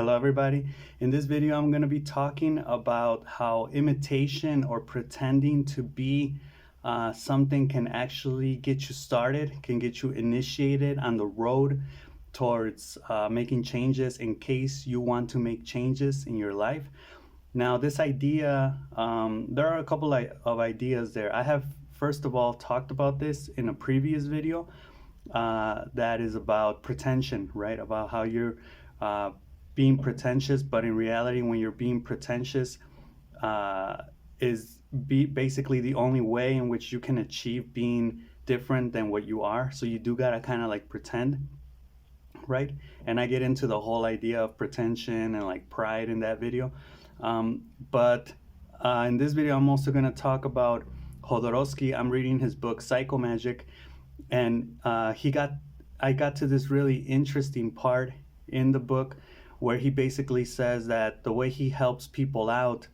Hello everybody. In this video I'm going to be talking about how imitation or pretending to be something can actually get you started, can get you initiated on the road towards making changes in case you want to make changes in your life. Now this idea, there are a couple of ideas there. I have first of all talked about this in a previous video that is about pretension, right? About how you're being pretentious, but in reality, when you're being pretentious, basically the only way in which you can achieve being different than what you are. So you do gotta kind of like pretend, right? And I get into the whole idea of pretension and like pride in that video. But in this video, I'm also gonna talk about Jodorowsky. I'm reading his book Psycho Magic, and I got to this really interesting part in the book where he basically says that the way he helps people out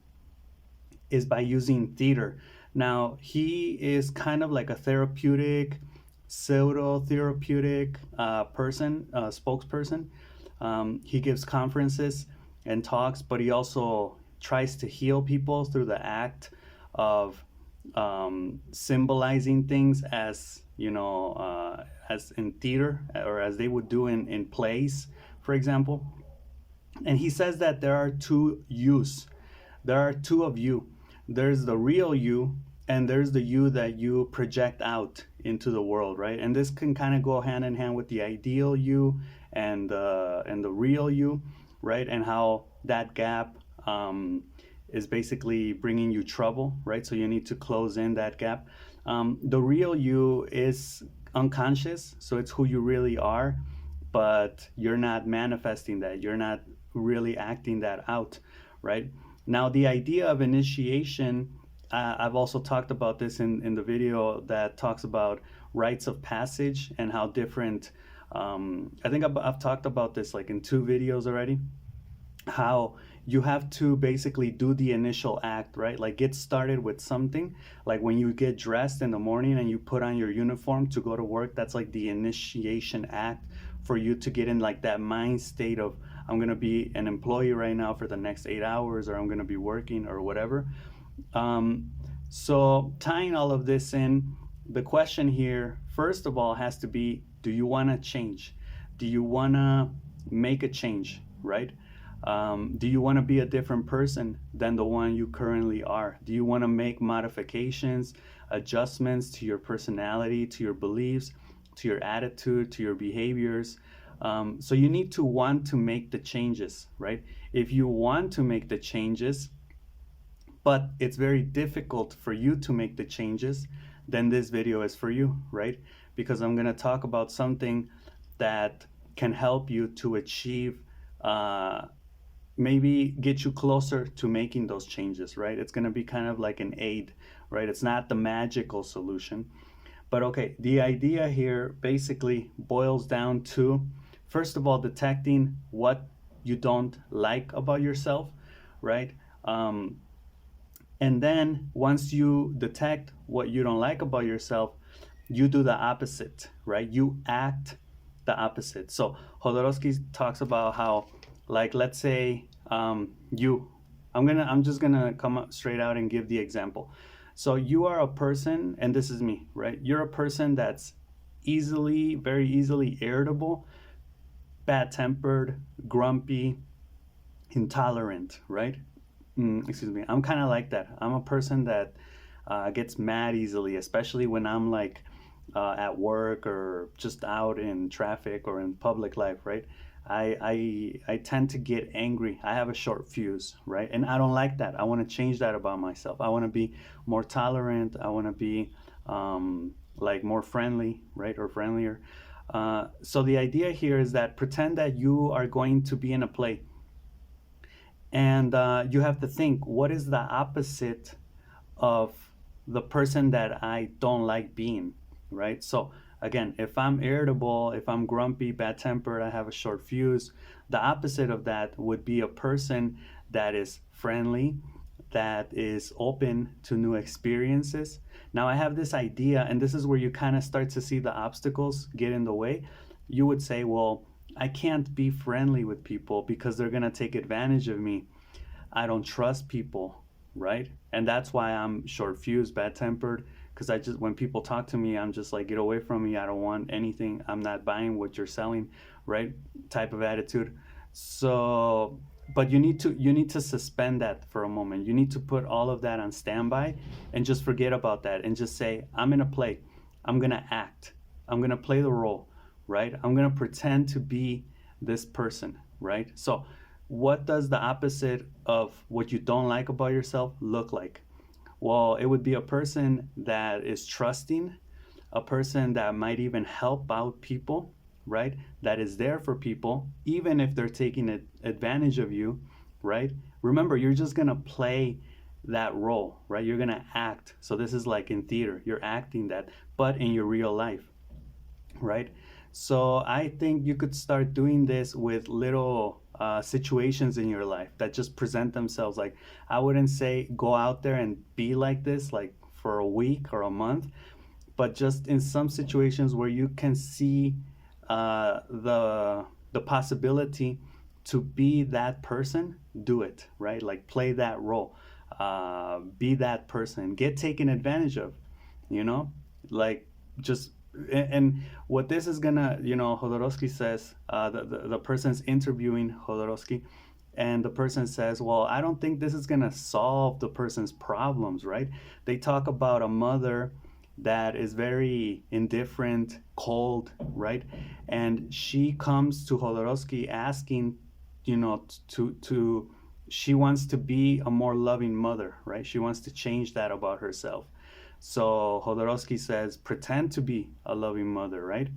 is by using theater. Now, he is kind of like a therapeutic, pseudo-therapeutic spokesperson. He gives conferences and talks, but he also tries to heal people through the act of symbolizing things as, as in theater, or as they would do in plays, for example. And he says that there are two yous. There are two of you. There's the real you, and there's the you that you project out into the world, right? And this can kind of go hand in hand with the ideal you and the real you, right? And how that gap is basically bringing you trouble, right? So you need to close in that gap. The real you is unconscious, so it's who you really are, but you're not manifesting that. You're not really acting that out, right? Now, the idea of initiation, I've also talked about this in the video that talks about rites of passage and how different, I think I've talked about this like in 2 videos already, how you have to basically do the initial act, right? Like get started with something. Like when you get dressed in the morning and you put on your uniform to go to work, that's like the initiation act for you to get in like that mind state of, I'm gonna be an employee right now for the next 8 hours, or I'm gonna be working or whatever. So tying all of this in, the question here, first of all, has to be, do you wanna change? Do you wanna make a change, right? Do you want to be a different person than the one you currently are? Do you want to make modifications, adjustments to your personality, to your beliefs, to your attitude, to your behaviors? So you need to want to make the changes, right? If you want to make the changes, but it's very difficult for you to make the changes, then this video is for you, right? Because I'm going to talk about something that can help you to achieve maybe get you closer to making those changes, right? It's going to be kind of like an aid, right? It's not the magical solution. But okay, the idea here basically boils down to, first of all, detecting what you don't like about yourself, right? And then once you detect what you don't like about yourself, you do the opposite, right? You act the opposite. So Jodorowsky talks about how, like, let's say I'm just gonna come up straight out and give the example. So you are a person, and this is me, right? You're a person that's very easily irritable, bad-tempered, grumpy, intolerant, right? Excuse me, I'm kind of like that. I'm a person that gets mad easily, especially when I'm like at work or just out in traffic or in public life, right? I tend to get angry. I have a short fuse, right? And I don't like that. I want to change that about myself. I want to be more tolerant. I want to be like more friendly, right? Or friendlier. So the idea here is that pretend that you are going to be in a play, and you have to think, what is the opposite of the person that I don't like being, right? So again, if I'm irritable, if I'm grumpy, bad-tempered, I have a short fuse, the opposite of that would be a person that is friendly, that is open to new experiences. Now I have this idea, and this is where you kind of start to see the obstacles get in the way. You would say, well, I can't be friendly with people because they're gonna take advantage of me. I don't trust people, right? And that's why I'm short fused, bad tempered. Because I just, when people talk to me, I'm just like, get away from me. I don't want anything. I'm not buying what you're selling, right? Type of attitude. So, but you need to suspend that for a moment. You need to put all of that on standby and just forget about that and just say, I'm gonna play. I'm gonna act. I'm gonna play the role, right? I'm gonna pretend to be this person, right? So what does the opposite of what you don't like about yourself look like? Well, it would be a person that is trusting, a person that might even help out people, right? That is there for people, even if they're taking advantage of you, right? Remember, you're just gonna play that role, right? You're gonna act. So this is like in theater, you're acting that, but in your real life, right? So I think you could start doing this with little situations in your life that just present themselves. Like, I wouldn't say go out there and be like this, like for a week or a month, but just in some situations where you can see the possibility to be that person, do it, right? Like play that role, be that person, get taken advantage of, you know, like just and what this is gonna, Jodorowsky says, the person's interviewing Jodorowsky, and the person says, well, I don't think this is gonna solve the person's problems, right? They talk about a mother that is very indifferent, cold, right? And she comes to Jodorowsky asking, to she wants to be a more loving mother, right? She wants to change that about herself. So Jodorowsky says, pretend to be a loving mother, right?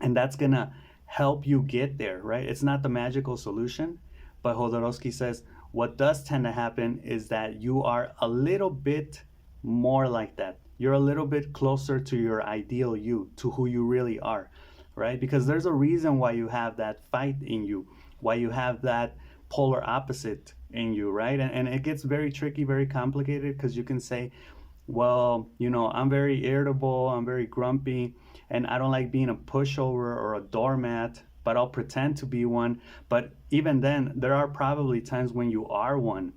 And that's gonna help you get there, right? It's not the magical solution, but Jodorowsky says what does tend to happen is that you are a little bit more like that. You're a little bit closer to your ideal you, to who you really are, right? Because there's a reason why you have that fight in you, why you have that polar opposite in you, right? And it gets very tricky, very complicated, because you can say, well, I'm very irritable, I'm very grumpy, and I don't like being a pushover or a doormat, but I'll pretend to be one. But even then, there are probably times when you are one,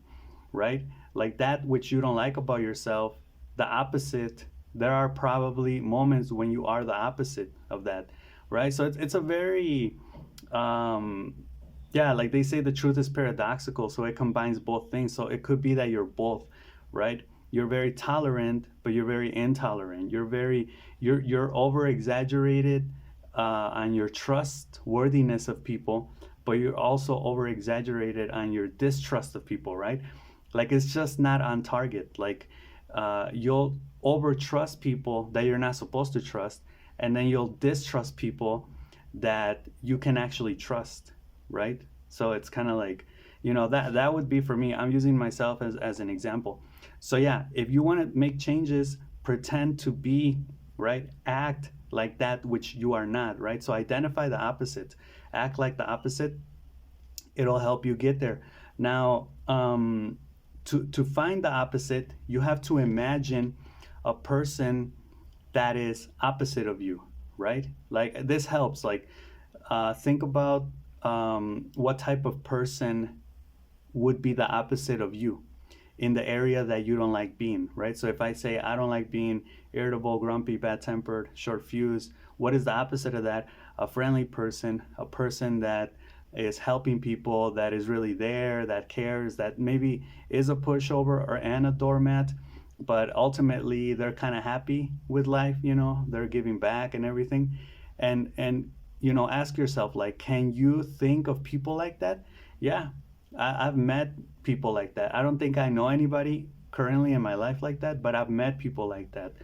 right? Like that which you don't like about yourself, the opposite, there are probably moments when you are the opposite of that, right? So it's a very, yeah, like they say, the truth is paradoxical, so it combines both things. So it could be that you're both, right? You're very tolerant, but you're very intolerant. You're over exaggerated on your trustworthiness of people, but you're also over exaggerated on your distrust of people, right? Like it's just not on target. Like you'll over trust people that you're not supposed to trust, and then you'll distrust people that you can actually trust, right? So it's kind of like, that would be for me. I'm using myself as an example. So yeah, if you want to make changes, pretend to be, right? Act like that which you are not, right? So identify the opposite, act like the opposite. It'll help you get there. Now, to find the opposite, you have to imagine a person that is opposite of you, right? Like this helps. Like think about what type of person would be the opposite of you in the area that you don't like being, right? So if I say I don't like being irritable, grumpy, bad tempered, short fused, what is the opposite of that? A friendly person, a person that is helping people, that is really there, that cares, that maybe is a pushover or and a doormat, but ultimately they're kind of happy with life, they're giving back and everything. And ask yourself, like, can you think of people like that? Yeah, I've met people like that. I don't think I know anybody currently in my life like that, but I've met people like that.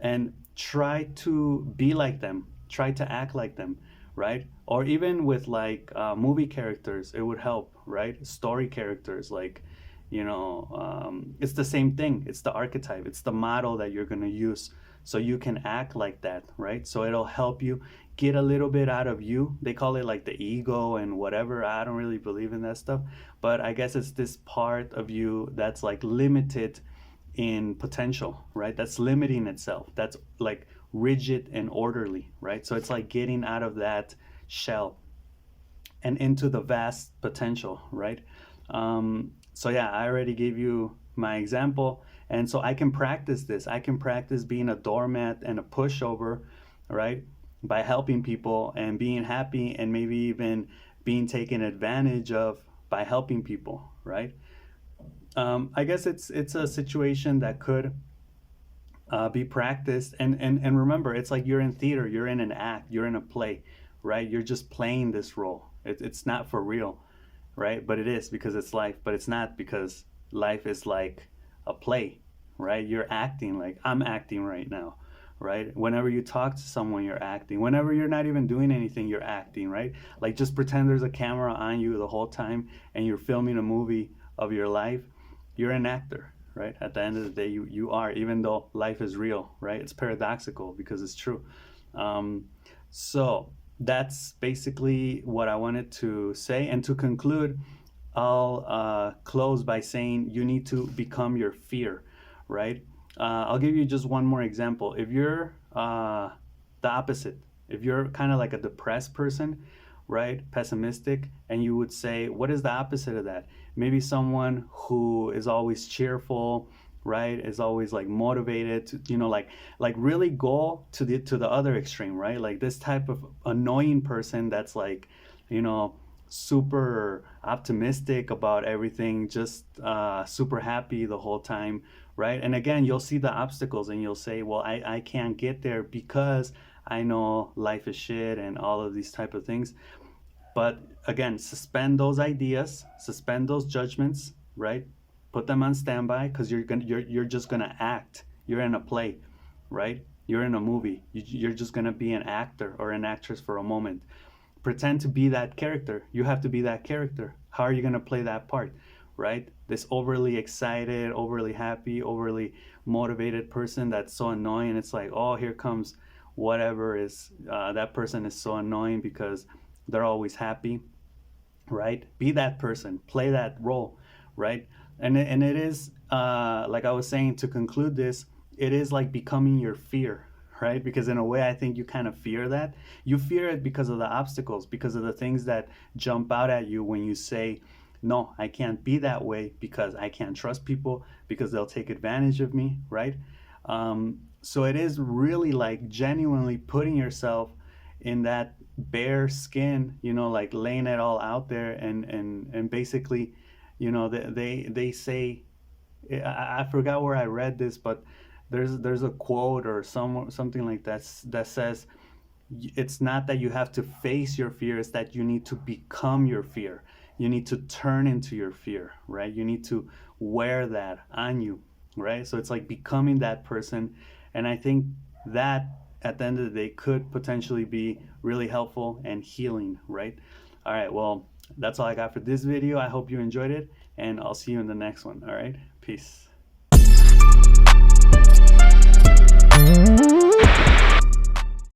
And try to be like them, try to act like them, right? Or even with like movie characters, it would help, right? Story characters, like, it's the same thing. It's the archetype, it's the model that you're going to use. So you can act like that, right? So it'll help you get a little bit out of you. They call it like the ego and whatever. I don't really believe in that stuff, but I guess it's this part of you that's like limited in potential, right? That's limiting itself. That's like rigid and orderly, right? So it's like getting out of that shell. and into the vast potential, right? So yeah, I already gave you my example, and so I can practice this. I can practice being a doormat and a pushover, right? By helping people and being happy, and maybe even being taken advantage of by helping people, right? I guess it's a situation that could be practiced, and remember, it's like you're in theater, you're in an act, you're in a play, right? You're just playing this role. It's not for real, right? But it is, because it's life. But it's not, because life is like a play, right? You're acting, like I'm acting right now, right? Whenever you talk to someone, you're acting. Whenever you're not even doing anything, you're acting, right? Like, just pretend there's a camera on you the whole time and you're filming a movie of your life. You're an actor, right? At the end of the day, you are, even though life is real, right? It's paradoxical because it's true. So that's basically what I wanted to say. And to conclude, I'll close by saying you need to become your fear, right? I'll give you just one more example. If you're the opposite, if you're kind of like a depressed person, right, pessimistic, and you would say, what is the opposite of that? Maybe someone who is always cheerful, right, is always like motivated to, like really go to the other extreme, right? Like this type of annoying person that's like, you know, super optimistic about everything, just super happy the whole time, right? And again, you'll see the obstacles and you'll say, well, I can't get there because I know life is shit and all of these type of things. But again, suspend those ideas, suspend those judgments, right? Put them on standby, because you're just gonna act. You're in a play, right? You're in a movie. You're just gonna be an actor or an actress for a moment. Pretend to be that character. You have to be that character. How are you gonna play that part, right? This overly excited, overly happy, overly motivated person that's so annoying. It's like, oh, here comes whatever is that person is so annoying because they're always happy, right? Be that person, play that role, right? And it is like I was saying, to conclude this, it is like becoming your fear, right? Because in a way, I think you kind of fear that. You fear it because of the obstacles, because of the things that jump out at you when you say, no, I can't be that way because I can't trust people, because they'll take advantage of me, right? So it is really like genuinely putting yourself in that bare skin, like laying it all out there, and basically, they say, I forgot where I read this, but there's a quote or something like that says, it's not that you have to face your fear, it's that you need to become your fear. You need to turn into your fear, right? You need to wear that on you, right? So it's like becoming that person. And I think that at the end of the day could potentially be really helpful and healing, right? All right, well, that's all I got for this video. I hope you enjoyed it, and I'll see you in the next one. All right, peace.